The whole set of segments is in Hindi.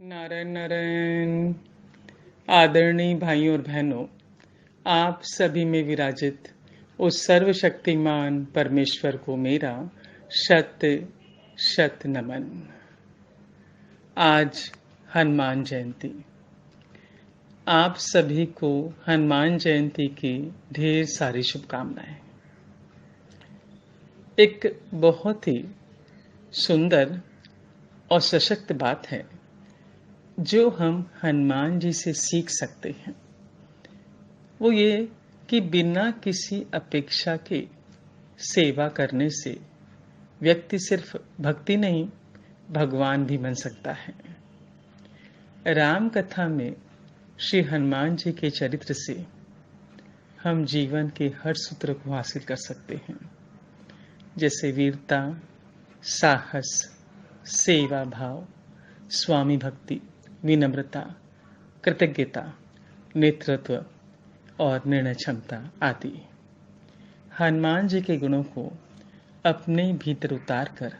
नारायण नारायण। आदरणीय भाइयों और बहनों, आप सभी में विराजित उस सर्वशक्तिमान परमेश्वर को मेरा शत शत नमन। आज हनुमान जयंती। आप सभी को हनुमान जयंती की ढेर सारी शुभकामनाएं। एक बहुत ही सुंदर और सशक्त बात है जो हम हनुमान जी से सीख सकते हैं, वो ये कि बिना किसी अपेक्षा के सेवा करने से व्यक्ति सिर्फ भक्ति नहीं, भगवान भी बन सकता है। राम कथा में श्री हनुमान जी के चरित्र से हम जीवन के हर सूत्र को हासिल कर सकते हैं, जैसे वीरता, साहस, सेवा भाव, स्वामी भक्ति, विनम्रता, कृतज्ञता, नेतृत्व और निर्णय क्षमता आदि। हनुमान जी के गुणों को अपने भीतर उतार कर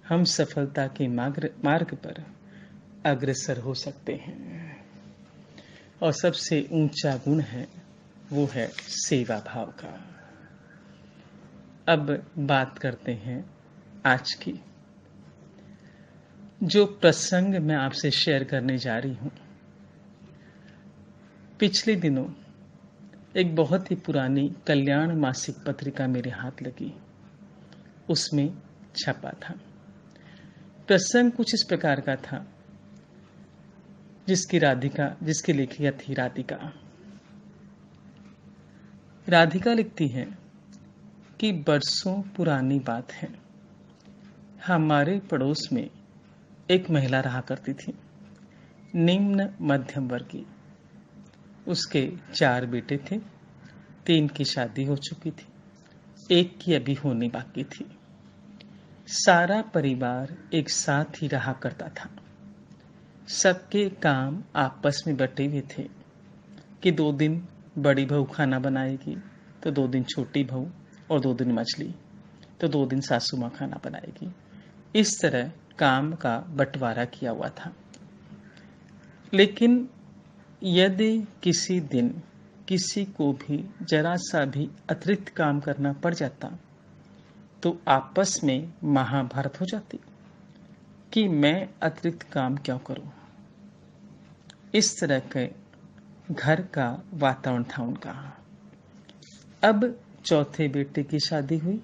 हम सफलता के मार्ग पर अग्रसर हो सकते हैं। और सबसे ऊंचा गुण है वो है सेवा भाव का। अब बात करते हैं आज की। जो प्रसंग मैं आपसे शेयर करने जा रही हूं, पिछले दिनों एक बहुत ही पुरानी कल्याण मासिक पत्रिका मेरे हाथ लगी, उसमें छपा था। प्रसंग कुछ इस प्रकार का था, जिसकी लेखिका थी राधिका। राधिका लिखती है कि बरसों पुरानी बात है, हमारे पड़ोस में एक महिला रहा करती थी, निम्न मध्यम वर्गीय। उसके 4 बेटे थे, 3 की शादी हो चुकी थी, 1 की अभी होनी बाकी थी। सारा परिवार एक साथ ही रहा करता था। सबके काम आपस में बटे हुए थे कि 2 दिन बड़ी बहू खाना बनाएगी, तो 2 दिन छोटी बहू, और 2 दिन मछली, तो 2 दिन सासू माँ खाना बनाएगी। इस तरह काम का बंटवारा किया हुआ था। लेकिन यदि किसी दिन किसी को भी जरा सा भी अतिरिक्त काम करना पड़ जाता, तो आपस में महाभारत हो जाती कि मैं अतिरिक्त काम क्यों करूं। इस तरह के घर का वातावरण था उनका। अब चौथे बेटे की शादी हुई,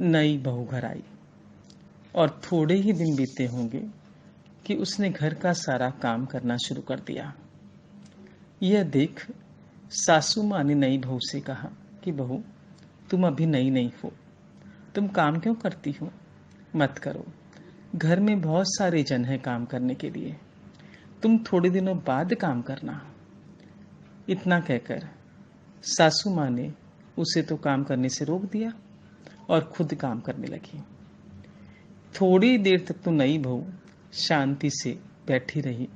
नई बहू घर आई, और थोड़े ही दिन बीते होंगे कि उसने घर का सारा काम करना शुरू कर दिया। यह देख सासू माँ ने नई बहू से कहा कि बहू, तुम अभी नई नहीं हो, तुम काम क्यों करती हो? मत करो, घर में बहुत सारे जन हैं काम करने के लिए, तुम थोड़े दिनों बाद काम करना। इतना कहकर सासू माँ ने उसे तो काम करने से रोक दिया और खुद काम करने लगी। थोड़ी देर तक तो नई बहू शांति से बैठी रही,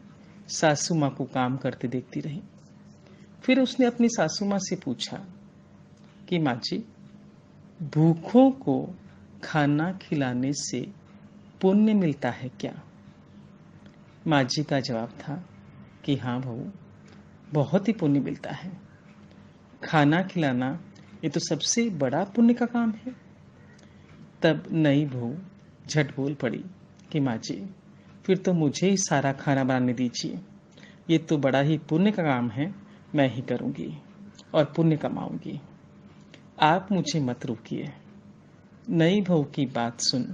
सासू माँ को काम करते देखती रही। फिर उसने अपनी सासू माँ से पूछा कि माँ जी, भूखों को खाना खिलाने से पुण्य मिलता है क्या? माँ जी का जवाब था कि हाँ बहू, बहुत ही पुण्य मिलता है। खाना खिलाना ये तो सबसे बड़ा पुण्य का काम है। तब नई बहू झट बोल पड़ी कि माँ जी, फिर तो मुझे ही सारा खाना बनाने दीजिए, ये तो बड़ा ही पुण्य का काम है, मैं ही करूँगी और पुण्य कमाऊंगी, आप मुझे मत रोकिए। नई बहू की बात सुन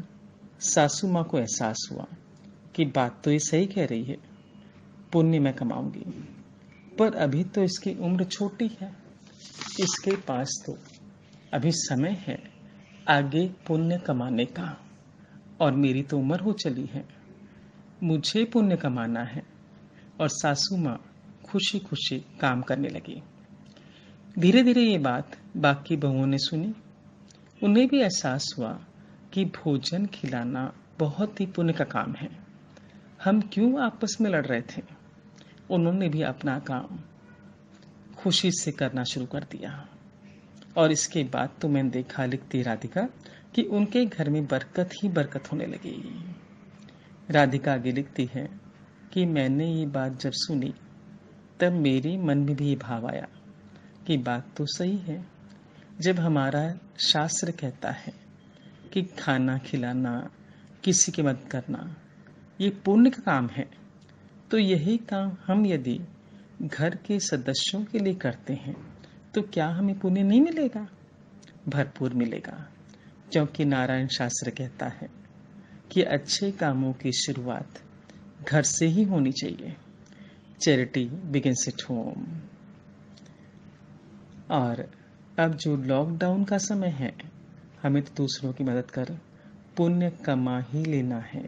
सासू माँ को एहसास हुआ कि बात तो ये सही कह रही है, पुण्य मैं कमाऊंगी, पर अभी तो इसकी उम्र छोटी है, इसके पास तो अभी समय है आगे पुण्य कमाने का, और मेरी तो उम्र हो चली है, मुझे पुण्य कमाना है। और सासू माँ खुशी खुशी काम करने लगी। धीरे धीरे ये बात बाकी बहुओं ने सुनी। उन्हें भी एहसास हुआ कि भोजन खिलाना बहुत ही पुण्य का काम है, हम क्यों आपस में लड़ रहे थे। उन्होंने भी अपना काम खुशी से करना शुरू कर दिया। और इसके बाद तो मैंने देखा, लिखती राधिका, कि उनके घर में बरकत ही बरकत होने लगी। राधिका आगे लिखती है कि मैंने ये बात जब सुनी तब मेरे मन में भी ये भाव आया कि बात तो सही है। जब हमारा शास्त्र कहता है कि खाना खिलाना, किसी की मदद करना ये पुण्य का काम है, तो यही काम हम यदि घर के सदस्यों के लिए करते हैं तो क्या हमें पुण्य नहीं मिलेगा? भरपूर मिलेगा, क्योंकि नारायण शास्त्र कहता है कि अच्छे कामों की शुरुआत घर से ही होनी चाहिए। Charity begins at home. और अब जो लॉकडाउन का समय है, हमें तो दूसरों की मदद कर पुण्य कमा ही लेना है।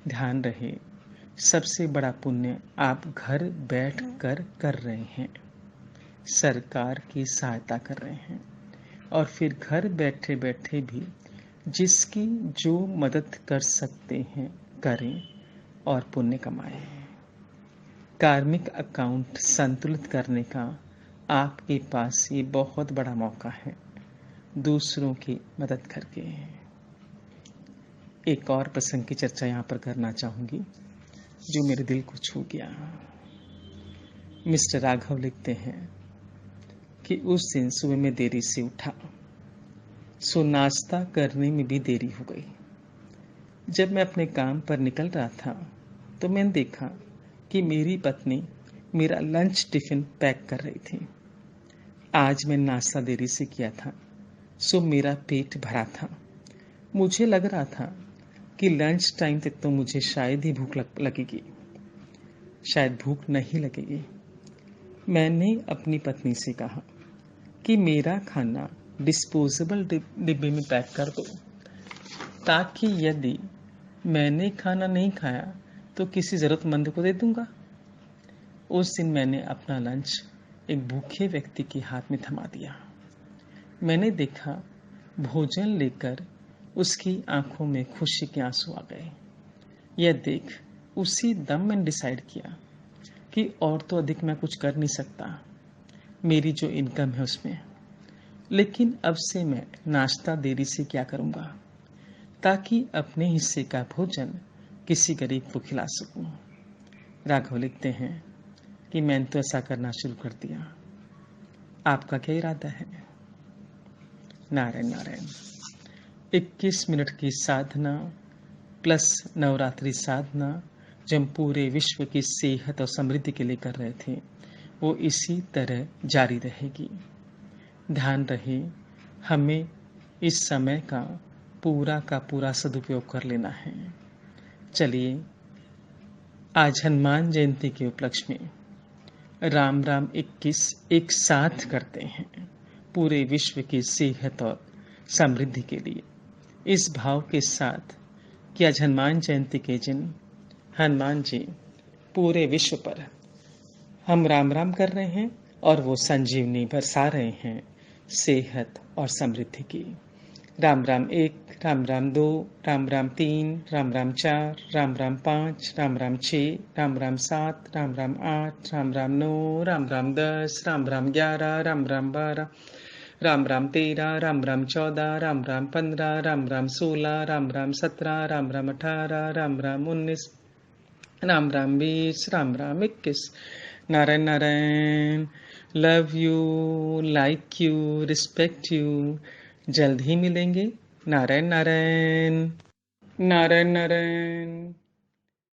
ध्यान रहे, सबसे बड़ा पुण्य आप घर बैठ कर रहे हैं, सरकार की सहायता कर रहे हैं, और फिर घर बैठे बैठे भी जिसकी जो मदद कर सकते हैं करें और पुण्य कमाएं। कार्मिक अकाउंट संतुलित करने का आपके पास ये बहुत बड़ा मौका है, दूसरों की मदद करके। एक और प्रसंग की चर्चा यहाँ पर करना चाहूंगी जो मेरे दिल को छू गया। मिस्टर राघव लिखते हैं कि उस दिन सुबह में देरी से उठा, सो नाश्ता करने में भी देरी हो गई। जब मैं अपने काम पर निकल रहा था तो मैंने देखा कि मेरी पत्नी मेरा लंच टिफिन पैक कर रही थी। आज मैं नाश्ता देरी से किया था, सो मेरा पेट भरा था। मुझे लग रहा था कि लंच टाइम तक तो मुझे शायद ही भूख लगेगी, शायद भूख नहीं लगेगी। मैंने अपनी पत्नी से कहा कि मेरा खाना डिस्पोजेबल डिब्बे में पैक कर दो, ताकि यदि मैंने खाना नहीं खाया तो किसी ज़रूरतमंद को दे दूंगा। उस दिन मैंने अपना लंच एक भूखे व्यक्ति के हाथ में थमा दिया। मैंने देखा भोजन लेकर उसकी आंखों में खुशी के आंसू आ गए। यह देख उसी दम मैंने डिसाइड किया कि और तो अधिक मैं कुछ कर नहीं सकता, मेरी जो इनकम है उसमें। लेकिन अब से मैं नाश्ता देरी से क्या करूंगा, ताकि अपने हिस्से का भोजन किसी गरीब को खिला सकूं। राघव लिखते हैं कि मैंने तो ऐसा करना शुरू कर दिया। आपका क्या इरादा है? नारायण नारायण। 21 मिनट की साधना प्लस नवरात्रि साधना जो हम पूरे विश्व की सेहत और समृद्धि के लिए कर रहे थे, वो इसी तरह जारी रहेगी। ध्यान रहे, हमें इस समय का पूरा सदुपयोग कर लेना है। चलिए, आज हनुमान जयंती के उपलक्ष्य में राम राम 21 एक साथ करते हैं, पूरे विश्व की सेहत और समृद्धि के लिए। इस भाव के साथ कि आज हनुमान जयंती के दिन हनुमान जी पूरे विश्व पर हम राम राम कर रहे हैं और वो संजीवनी बरसा रहे हैं सेहत और समृद्धि की। Ram Ram 1, Ram Ram 2, Ram Ram 3, Ram Ram 4, Ram Ram 5, Ram Ram 6, Ram Ram 7, Ram Ram 8, Ram Ram 9, Ram Ram 10, Ram Ram 11, Ram Ram 12, Ram Ram 13, Ram Ram 14, Ram Ram 15, Ram Ram 16, Ram Ram 17, Ram Ram 18, Ram Ram 19, Ram Ram 20, Ram Ram 21। Narayan Narayan. Love you, like you, respect you. जल्द ही मिलेंगे। नारायण नारायण। नारायण नारायण।